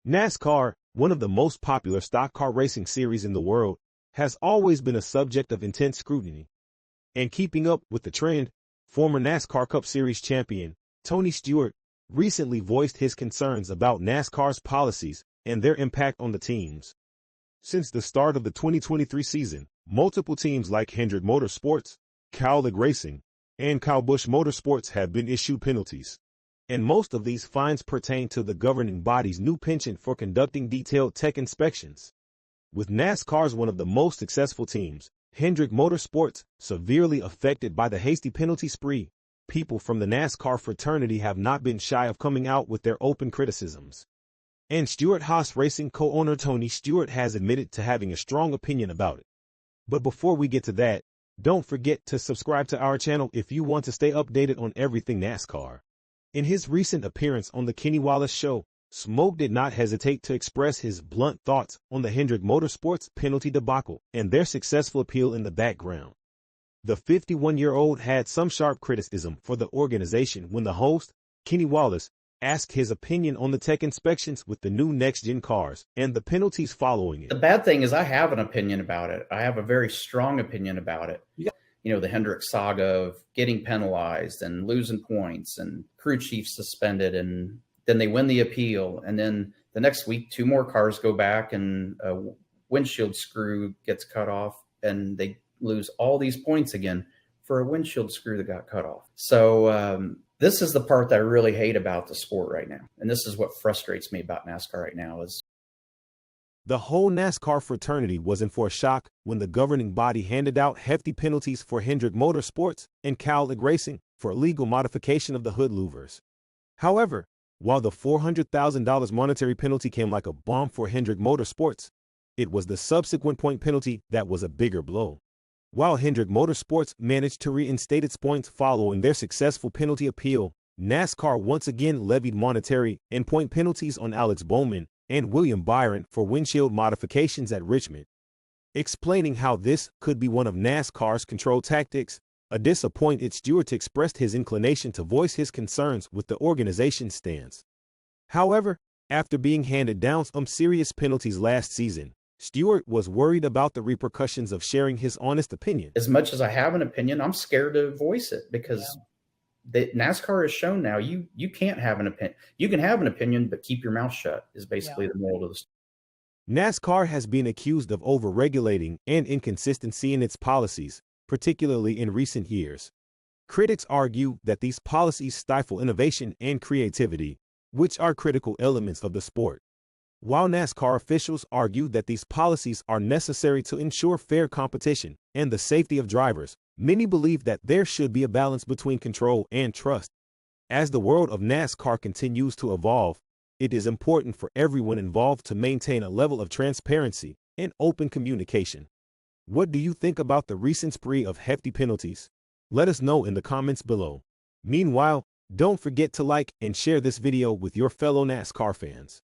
NASCAR, one of the most popular stock car racing series in the world, has always been a subject of intense scrutiny. And keeping up with the trend, former NASCAR Cup Series champion Tony Stewart recently voiced his concerns about NASCAR's policies and their impact on the teams. Since the start of the 2023 season, multiple teams like Hendrick Motorsports, Hendrick Racing, and Kyle Busch Motorsports have been issued penalties. And most of these fines pertain to the governing body's new penchant for conducting detailed tech inspections. With NASCAR's one of the most successful teams, Hendrick Motorsports, severely affected by the hasty penalty spree, people from the NASCAR fraternity have not been shy of coming out with their open criticisms. And Stewart-Haas Racing co-owner Tony Stewart has admitted to having a strong opinion about it. But before we get to that, don't forget to subscribe to our channel if you want to stay updated on everything NASCAR. In his recent appearance on the Kenny Wallace show, Smoke did not hesitate to express his blunt thoughts on the Hendrick Motorsports penalty debacle and their successful appeal in the background. The 51-year-old had some sharp criticism for the organization when the host, Kenny Wallace, asked his opinion on the tech inspections with the new next-gen cars and the penalties following it. The bad thing is I have an opinion about it. I have a very strong opinion about it. The Hendrick saga of getting penalized and losing points and crew chief suspended, and then they win the appeal. And then the next week, 2 more cars go back and a windshield screw gets cut off, and they lose all these points again for a windshield screw that got cut off. So this is the part that I really hate about the sport right now. And this is what frustrates me about NASCAR right now is the whole NASCAR fraternity was in for a shock when the governing body handed out hefty penalties for Hendrick Motorsports and Hendrick Racing for illegal modification of the hood louvers. However, while the $400,000 monetary penalty came like a bomb for Hendrick Motorsports, it was the subsequent point penalty that was a bigger blow. While Hendrick Motorsports managed to reinstate its points following their successful penalty appeal, NASCAR once again levied monetary and point penalties on Alex Bowman and William Byron for windshield modifications at Richmond. Explaining how this could be one of NASCAR's control tactics, a disappointed Stewart expressed his inclination to voice his concerns with the organization's stance. However, after being handed down some serious penalties last season, Stewart was worried about the repercussions of sharing his honest opinion. As much as I have an opinion, I'm scared to voice it because NASCAR has shown now you can't have an opinion. You can have an opinion, but keep your mouth shut is basically the moral of the story. NASCAR has been accused of over-regulating and inconsistency in its policies, particularly in recent years. Critics argue that these policies stifle innovation and creativity, which are critical elements of the sport. While NASCAR officials argue that these policies are necessary to ensure fair competition and the safety of drivers, many believe that there should be a balance between control and trust. As the world of NASCAR continues to evolve, it is important for everyone involved to maintain a level of transparency and open communication. What do you think about the recent spree of hefty penalties? Let us know in the comments below. Meanwhile, don't forget to like and share this video with your fellow NASCAR fans.